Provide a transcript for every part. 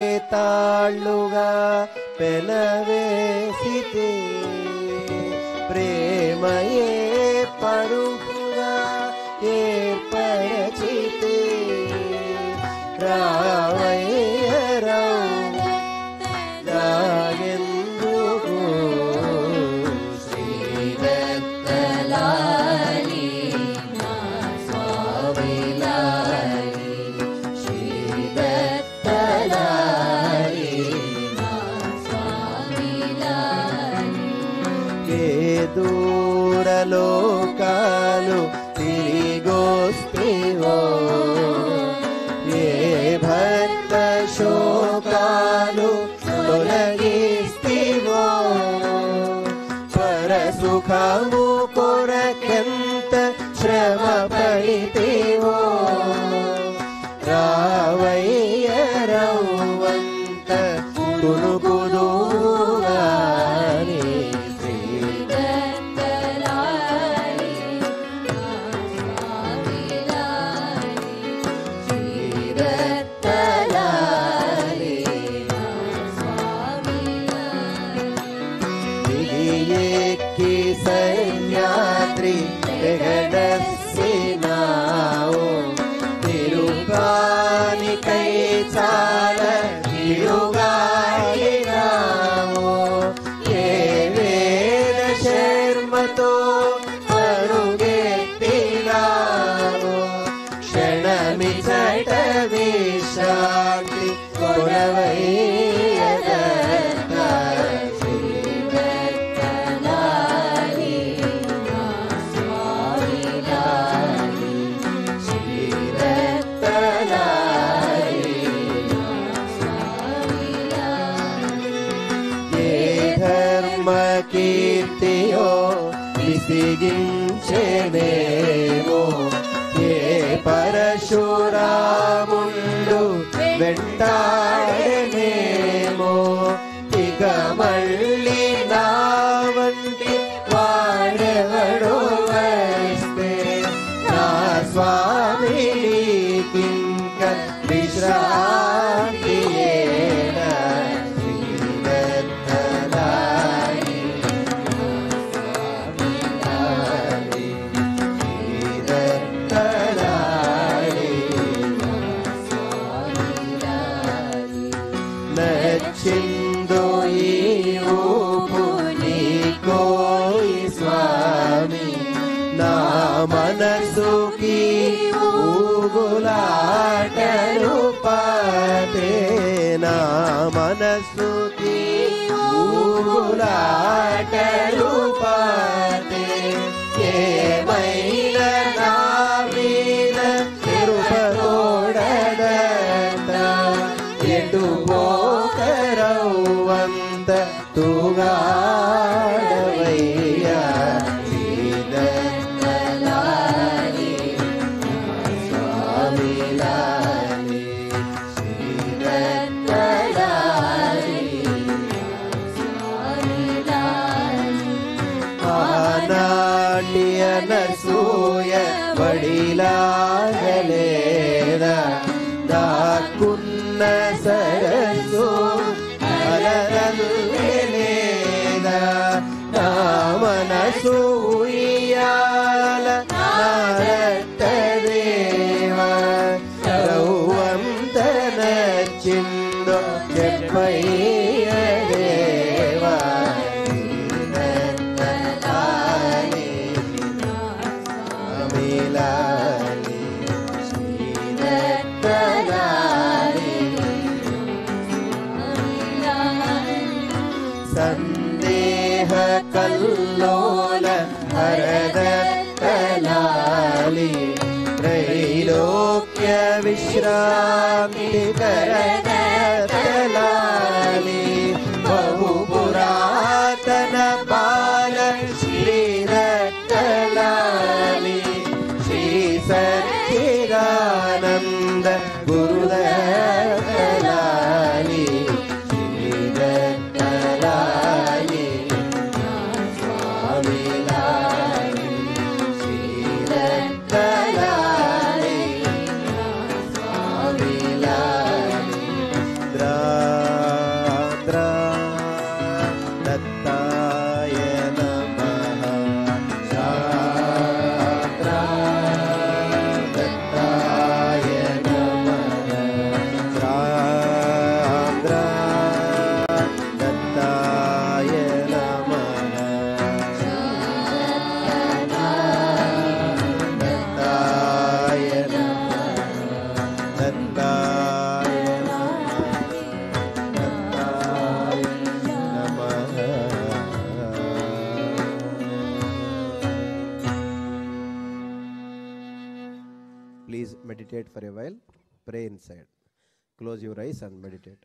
తాళ్ళుగా పెనవేసితే ప్రేమయే పరుపుగా ఏర్పరచితే రావయ్య రాగెందుకు శ్రీదత్తలాలి నా స్వామిలాలి శ్రీదత్తలాలి నా స్వామిలాలి ఏ దూరలోకాలు తిరిగొస్తేవో ఏ భక్త శోకాలు తొలగిస్తేవో పరసుఖము కొరకెంత శ్రమ పడితేవో రావయ్య రవ్వంత కునుకుదుగాని శ్రీదత్తలాలి నా స్వామిలాలి శ్రీదత్తలాలి నా స్వామిలాలి ఎక్కి సహ్యాద్రి ఎగడసినావు తిరుగానికై చాల తిరుగాయినావు ఏ వేద శర్మతో పరుగెత్తినావు క్షణమిచట విశ్రాంతి కొనవయ్యదత్త శ్రీదత్తలాలి నా స్వామిలాలి శ్రీదత్తలాలి నా స్వామిలాలి ఏ ధర్మ కీర్తియో విసిగించెనేమో ఏ పరశురాముండు వెంటాడనేమో ఇక మళ్ళీ నా వంటి వాడెవడో వస్తే నా స్వామి నీకింక విశ్రాంతి ఏనా శ్రీదత్తలాలి స్వామిలాలి శ్రీదత్తలాలి నచ్చిందో ఈ ఊపు నీకోయి స్వామి నా మనసుకి ఊగులాటలు పాటే నా మనసుకి ఊగులాటలు పాటే ఏమైనా నా మీద తిరుపతోడదంత ఎటు పోకరవ్వంత తూగాడవయ్యా శ్రీదత్తలాలి స్వామిలాలి శ్రీదత్తలాలి స్వామిలాలి ఆనాటి అనసూయ వడిలాగలేదా దాక్కున్న సరస్సు అలరలేదా నా మనసు ఉయ్యాల నారట్టదేవా రవ్వంత నచ్చిందో చెప్పయ్యదేవా శ్రీదత్తలాలి స్వామిలాలి శ్రీదత్తలాలి సందేహ కల్లోల హరదత్తలాలి త్రైలోక్య విశ్రాంతి కరదత్తలాలి బహు పురాతన బాల శ్రీదత్తలాలి Shri Sachchidananda గురుదత్తలాలి శ్రీదత్తలాలి స్వామిలాలి శ్రీదత్తలాలి స్వామిలాలి meditate for a while, pray inside. Close your eyes and meditate.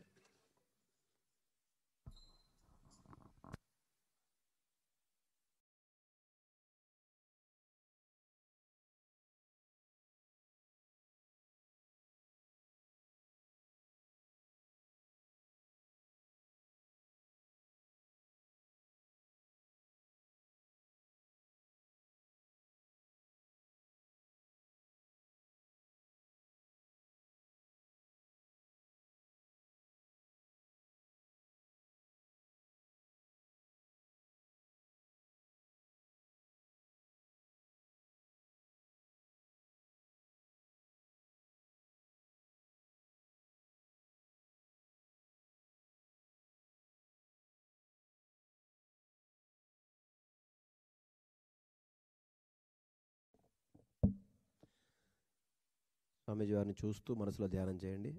స్వామీజీ వారిని చూస్తూ మనసులో ధ్యానం చేయండి.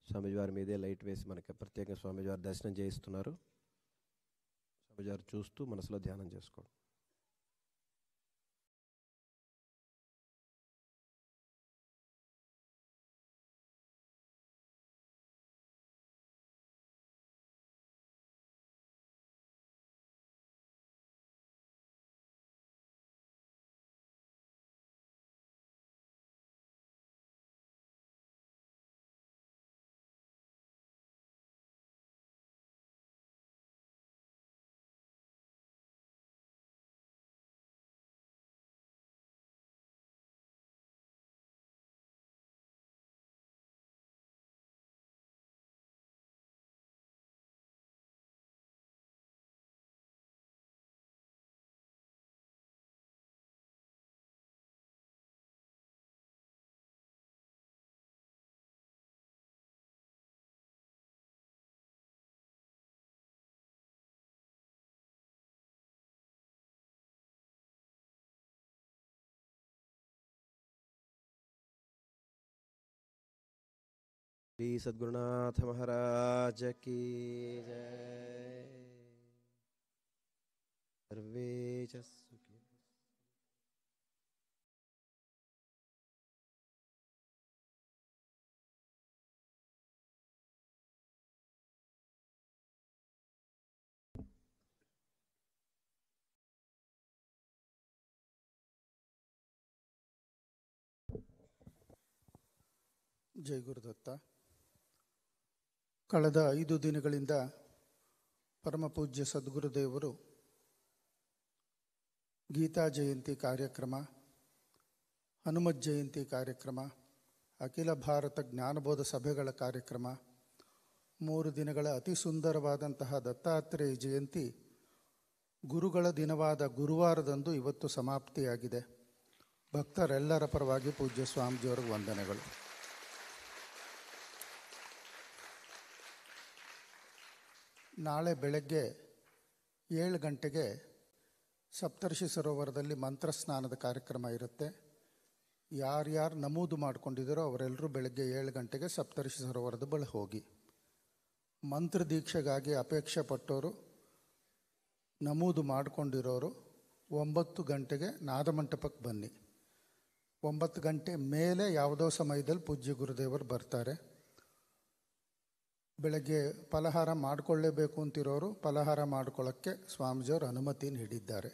స్వామీజీ వారి మీదే లైట్ వేసి మనకి ప్రత్యేకంగా స్వామీజీ వారి దర్శనం చేయిస్తున్నారు. స్వామీజీ వారు చూస్తూ మనసులో ధ్యానం చేసుకోండి. శ్రీ సద్గురునాథ మహారాజ కీ జయ. సర్వే జ సుఖినో. ಜೈ ಗುರುದತ್ತ. ಕಳೆದ 5 ದಿನಗಳಿಂದ ಪರಮಪೂಜ್ಯ ಸದ್ಗುರುದೇವರು ಗೀತಾ ಜಯಂತಿ ಕಾರ್ಯಕ್ರಮ, ಹನುಮತ್ ಜಯಂತಿ ಕಾರ್ಯಕ್ರಮ, ಅಖಿಲ ಭಾರತ ಜ್ಞಾನಬೋಧ ಸಭೆಗಳ ಕಾರ್ಯಕ್ರಮ, 3 ದಿನಗಳ ಅತಿ ಸುಂದರವಾದಂತಹ ದತ್ತಾತ್ರೇಯ ಜಯಂತಿ ಗುರುಗಳ ದಿನವಾದ ಗುರುವಾರದಂದು ಇವತ್ತು ಸಮಾಪ್ತಿಯಾಗಿದೆ. ಭಕ್ತರೆಲ್ಲರ ಪರವಾಗಿ ಪೂಜ್ಯ ಸ್ವಾಮೀಜಿಯವರಿಗೆ ವಂದನೆಗಳು. ನಾಳೆ ಬೆಳಗ್ಗೆ 7 ಗಂಟೆಗೆ ಸಪ್ತರ್ಷಿ ಸರೋವರದಲ್ಲಿ ಮಂತ್ರಸ್ನಾನದ ಕಾರ್ಯಕ್ರಮ ಇರುತ್ತೆ. ಯಾರ್ಯಾರು ನಮೂದು ಮಾಡಿಕೊಂಡಿದ್ದೀರೋ ಅವರೆಲ್ಲರೂ ಬೆಳಗ್ಗೆ 7 ಗಂಟೆಗೆ ಸಪ್ತರ್ಷಿ ಸರೋವರದ ಬಳಿ ಹೋಗಿ, ಮಂತ್ರ ದೀಕ್ಷೆಗಾಗಿ ಅಪೇಕ್ಷೆ ಪಟ್ಟವರು ನಮೂದು ಮಾಡಿಕೊಂಡಿರೋರು 9 ಗಂಟೆಗೆ ನಾದಮಂಟಪಕ್ಕೆ ಬನ್ನಿ. 9 ಗಂಟೆ ಮೇಲೆ ಯಾವುದೋ ಸಮಯದಲ್ಲಿ ಪೂಜ್ಯ ಗುರುದೇವರು ಬರ್ತಾರೆ. ಬೆಳಗ್ಗೆ ಫಲಹಾರ ಮಾಡಿಕೊಳ್ಳೇಬೇಕು ಅಂತಿರೋರು ಫಲಹಾರ ಮಾಡ್ಕೊಳ್ಳೋಕ್ಕೆ ಸ್ವಾಮೀಜಿಯವರು ಅನುಮತಿ ನೀಡಿದ್ದಾರೆ.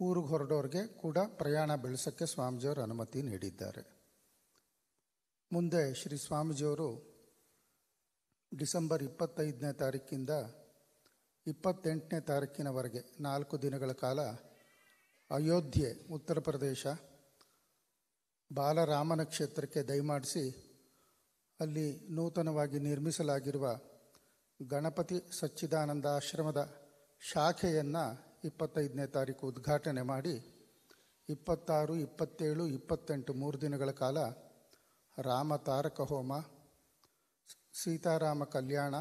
ಊರಿಗೆ ಹೊರಡೋರಿಗೆ ಕೂಡ ಪ್ರಯಾಣ ಬೆಳೆಸೋಕ್ಕೆ ಸ್ವಾಮೀಜಿಯವರು ಅನುಮತಿ ನೀಡಿದ್ದಾರೆ. ಮುಂದೆ ಶ್ರೀ ಸ್ವಾಮೀಜಿಯವರು ಡಿಸೆಂಬರ್ 25ನೇ ತಾರೀಕಿಂದ 28ನೇ ತಾರೀಕಿನವರೆಗೆ 4 ದಿನಗಳ ಕಾಲ ಅಯೋಧ್ಯೆ, ಉತ್ತರ ಪ್ರದೇಶ ಬಾಲರಾಮನ ಕ್ಷೇತ್ರಕ್ಕೆ ದಯಮಾಡಿಸಿ ಅಲ್ಲಿ ನೂತನವಾಗಿ ನಿರ್ಮಿಸಲಾಗಿರುವ ಗಣಪತಿ ಸಚ್ಚಿದಾನಂದ ಆಶ್ರಮದ ಶಾಖೆಯನ್ನು 25ನೇ ತಾರೀಕು ಉದ್ಘಾಟನೆ ಮಾಡಿ 26, 27, 28 3 ದಿನಗಳ ಕಾಲ ರಾಮ ತಾರಕ ಹೋಮ, ಸೀತಾರಾಮ ಕಲ್ಯಾಣ,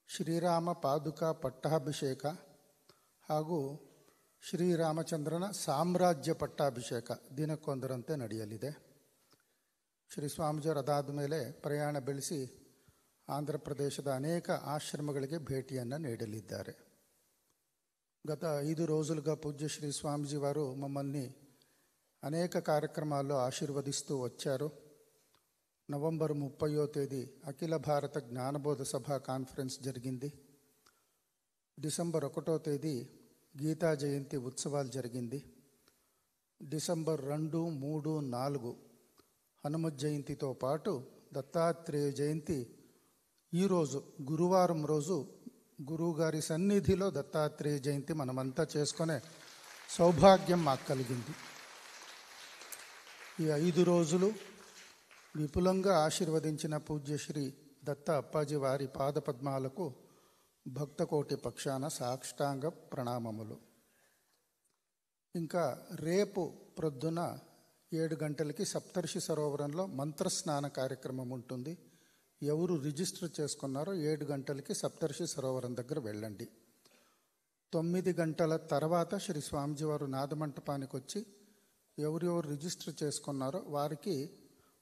ಶ್ರೀರಾಮ ಪಾದುಕಾ ಪಟ್ಟಾಭಿಷೇಕ ಹಾಗೂ ಶ್ರೀರಾಮಚಂದ್ರನ ಸಾಮ್ರಾಜ್ಯ ಪಟ್ಟಾಭಿಷೇಕ ದಿನಕ್ಕೊಂದರಂತೆ ನಡೆಯಲಿದೆ. ಶ್ರೀ ಸ್ವಾಮೀಜಿಯವರು ಅದಾದ ಮೇಲೆ ಪ್ರಯಾಣ ಬೆಳೆಸಿ ಆಂಧ್ರ ಪ್ರದೇಶದ ಅನೇಕ ಆಶ್ರಮಗಳಿಗೆ ಭೇಟಿಯನ್ನು ನೀಡಲಿದ್ದಾರೆ. గత 5 రోజులుగా పూజ్య శ్రీ స్వామీజీ వారు మమ్మల్ని అనేక కార్యక్రమాల్లో ఆశీర్వదిస్తూ వచ్చారు. నవంబర్ 30వ తేదీ అఖిల భారత జ్ఞానబోధ సభ కాన్ఫరెన్స్ జరిగింది. డిసెంబర్ 1వ తేదీ గీతా జయంతి ఉత్సవాలు జరిగింది. డిసెంబర్ 2, 3, 4 హనుమత్ జయంతితో పాటు దత్తాత్రేయ జయంతి ఈరోజు గురువారం రోజు గురువుగారి సన్నిధిలో దత్తాత్రేయ జయంతి మనమంతా చేసుకునే సౌభాగ్యం మాకు కలిగింది. ఈ 5 రోజులు విపులంగా ఆశీర్వదించిన పూజ్యశ్రీ దత్త అప్పాజీ వారి పాదపద్మాలకు భక్తకోటి పక్షాన సాష్టాంగ ప్రణామములు. ఇంకా రేపు ప్రొద్దున 7 గంటలకి సప్తర్షి సరోవరంలో మంత్రస్నాన కార్యక్రమం ఉంటుంది. ఎవరు రిజిస్టర్ చేసుకున్నారో 7 గంటలకి సప్తర్షి సరోవరం దగ్గర వెళ్ళండి. 9 గంటల తర్వాత శ్రీ స్వామిజీ వారు నాదమంటపానికి వచ్చి ఎవరెవరు రిజిస్టర్ చేసుకున్నారో వారికి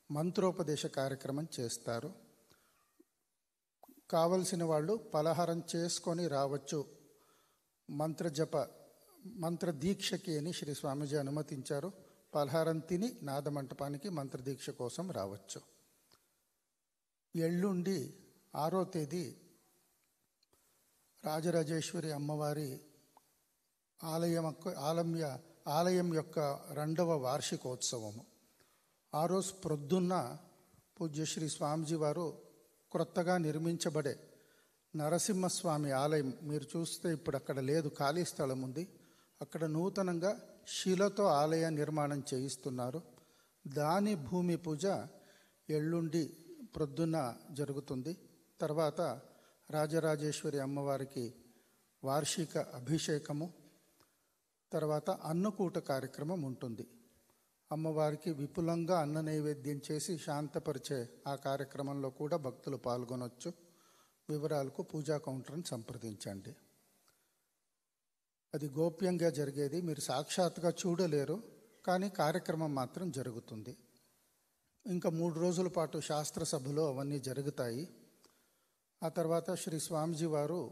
మంత్రోపదేశ కార్యక్రమం చేస్తారు. కావలసిన వాళ్ళు పలహారం చేసుకొని రావచ్చు. మంత్రదీక్షకి అని శ్రీ స్వామిజీ అనుమతించారు. పలహారం తిని నాదమంటపానికి మంత్రదీక్ష కోసం రావచ్చు. ఎల్లుండి 6వ తేదీ రాజరాజేశ్వరి అమ్మవారి ఆలయం యొక్క 2వ వార్షికోత్సవము. ఆ రోజు ప్రొద్దున్న పూజ్యశ్రీ స్వామిజీ వారు క్రొత్తగా నిర్మించబడే నరసింహస్వామి ఆలయం, మీరు చూస్తే ఇప్పుడు అక్కడ లేదు, ఖాళీ స్థలం ఉంది. అక్కడ నూతనంగా శిలతో ఆలయ నిర్మాణం చేయిస్తున్నారు. దాని భూమి పూజ ఎల్లుండి ప్రొద్దున జరుగుతుంది. తర్వాత రాజరాజేశ్వరి అమ్మవారికి వార్షిక అభిషేకము, తర్వాత అన్నకూట కార్యక్రమం ఉంటుంది. అమ్మవారికి విపులంగా అన్న నైవేద్యం చేసి శాంతపరిచే ఆ కార్యక్రమంలో కూడా భక్తులు పాల్గొనవచ్చు. వివరాలకు పూజా కౌంటర్ని సంప్రదించండి. అది గోప్యంగా జరిగేది, మీరు సాక్షాత్గా చూడలేరు, కానీ కార్యక్రమం మాత్రం జరుగుతుంది. ఇంకా 3 రోజుల పాటు శాస్త్ర సభలు అవన్నీ జరుగుతాయి. ఆ తర్వాత శ్రీ స్వామిజీ వారు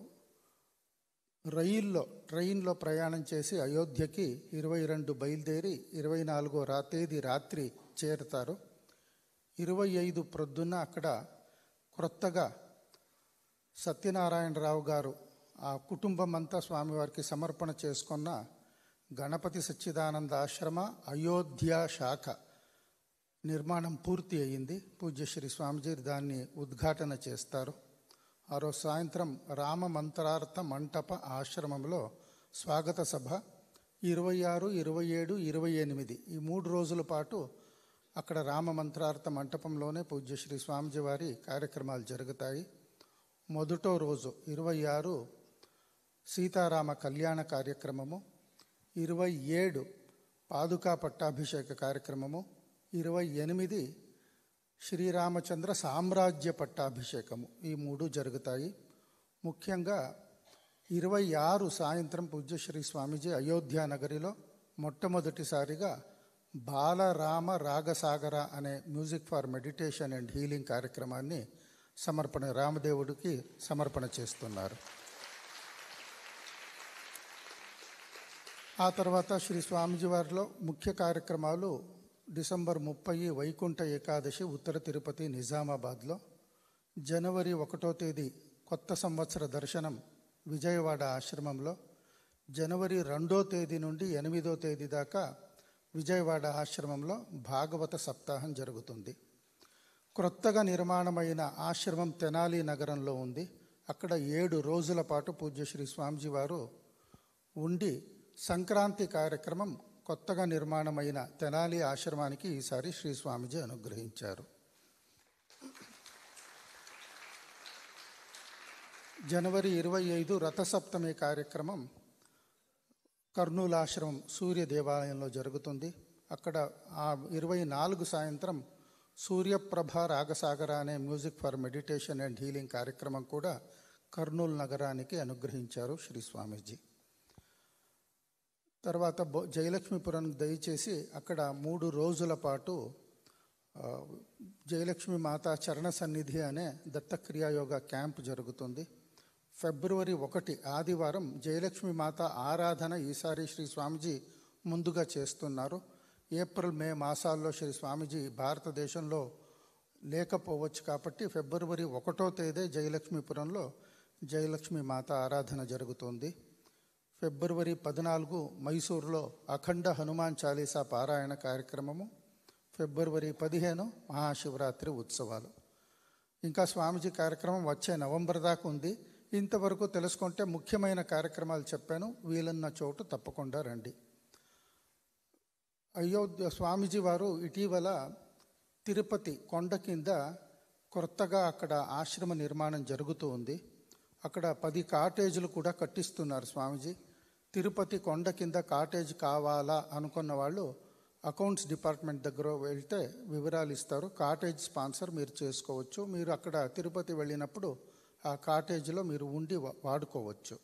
ట్రైన్లో ప్రయాణం చేసి అయోధ్యకి 22 బయలుదేరి 24వ తేదీ రాత్రి చేరుతారు. 25 ప్రొద్దున అక్కడ క్రొత్తగా సత్యనారాయణరావు గారు ఆ కుటుంబం అంతా స్వామివారికి సమర్పణ చేసుకున్న గణపతి సచ్చిదానంద ఆశ్రమ అయోధ్య శాఖ నిర్మాణం పూర్తి అయ్యింది. పూజ్యశ్రీ స్వామిజీ దాన్ని ఉద్ఘాటన చేస్తారు. ఆ రోజు సాయంత్రం రామ మంత్రార్థ మంటప ఆశ్రమంలో స్వాగత సభ 26, 27, 28 ఈ 3 రోజుల పాటు అక్కడ రామ మంత్రార్థ మంటపంలోనే పూజ్యశ్రీ స్వామిజీ వారి కార్యక్రమాలు జరుగుతాయి. మొదటో రోజు 26 సీతారామ కళ్యాణ కార్యక్రమము, 27 పాదుకా పట్టాభిషేక కార్యక్రమము, 28 శ్రీరామచంద్ర సామ్రాజ్య పట్టాభిషేకము. ఈ 3 జరుగుతాయి. ముఖ్యంగా 26 సాయంత్రం పూజ్యశ్రీ స్వామిజీ అయోధ్య నగరిలో మొట్టమొదటిసారిగా బాలరామ రాగసాగర అనే music for meditation and healing కార్యక్రమాన్ని రామదేవుడికి సమర్పణ చేస్తున్నారు. ఆ తర్వాత శ్రీ స్వామిజీ వారిలో ముఖ్య కార్యక్రమాలు డిసెంబర్ 30 వైకుంఠ ఏకాదశి ఉత్తర తిరుపతి నిజామాబాద్లో, జనవరి 1వ తేదీ కొత్త సంవత్సర దర్శనం విజయవాడ ఆశ్రమంలో, జనవరి 2వ తేదీ నుండి 8వ తేదీ దాకా విజయవాడ ఆశ్రమంలో భాగవత సప్తాహం జరుగుతుంది. క్రొత్తగా నిర్మాణమైన ఆశ్రమం తెనాలి నగరంలో ఉంది. అక్కడ 7 రోజుల పాటు పూజ్యశ్రీ స్వామిజీ వారు ఉండి సంక్రాంతి కార్యక్రమం కొత్తగా నిర్మాణమైన తెనాలి ఆశ్రమానికి ఈసారి శ్రీ స్వామిజీ అనుగ్రహించారు. జనవరి 25 రథసప్తమి కార్యక్రమం కర్నూలు ఆశ్రమం సూర్య దేవాలయంలో జరుగుతుంది. అక్కడ ఆ 24 సాయంత్రం సూర్యప్రభ రాగసాగర అనే music for meditation and healing కార్యక్రమం కూడా కర్నూలు నగరానికి అనుగ్రహించారు శ్రీ స్వామీజీ. తర్వాత జయలక్ష్మీపురం దయచేసి అక్కడ 3 రోజుల పాటు జయలక్ష్మి మాత చరణ సన్నిధి అనే దత్తక్రియాయోగ క్యాంప్ జరుగుతుంది. ఫిబ్రవరి 1 ఆదివారం జయలక్ష్మి మాత ఆరాధన ఈసారి శ్రీ స్వామిజీ ముందుగా చేస్తున్నారు. ఏప్రిల్ మే మాసాల్లో శ్రీ స్వామీజీ భారతదేశంలో లేకపోవచ్చు కాబట్టి ఫిబ్రవరి 1వ తేదీ జయలక్ష్మీపురంలో జయలక్ష్మి మాత ఆరాధన జరుగుతుంది. ఫిబ్రవరి 14 మైసూరులో అఖండ హనుమాన్ చాలీసా పారాయణ కార్యక్రమము. ఫిబ్రవరి 15 మహాశివరాత్రి ఉత్సవాలు. ఇంకా స్వామీజీ కార్యక్రమం వచ్చే నవంబర్ దాకా ఉంది. ఇంతవరకు తెలుసుకుంటే ముఖ్యమైన కార్యక్రమాలు చెప్పాను. వీలున్న చోటు తప్పకుండా రండి. అయోధ్య స్వామీజీ వారు ఇటీవల తిరుపతి కొండ కింద కొత్తగా అక్కడ ఆశ్రమ నిర్మాణం జరుగుతూ ఉంది. అక్కడ 10 కాటేజీలు కూడా కట్టిస్తున్నారు స్వామీజీ. తిరుపతి కొండ కింద కాటేజ్ కావాలా అనుకున్న వాళ్ళు అకౌంట్స్ డిపార్ట్మెంట్ దగ్గర వెళ్తే వివరాలు ఇస్తారు. కాటేజ్ స్పాన్సర్ మీరు చేసుకోవచ్చు. మీరు అక్కడ తిరుపతి వెళ్ళినప్పుడు ఆ కాటేజీలో మీరు ఉండి వాడుకోవచ్చు.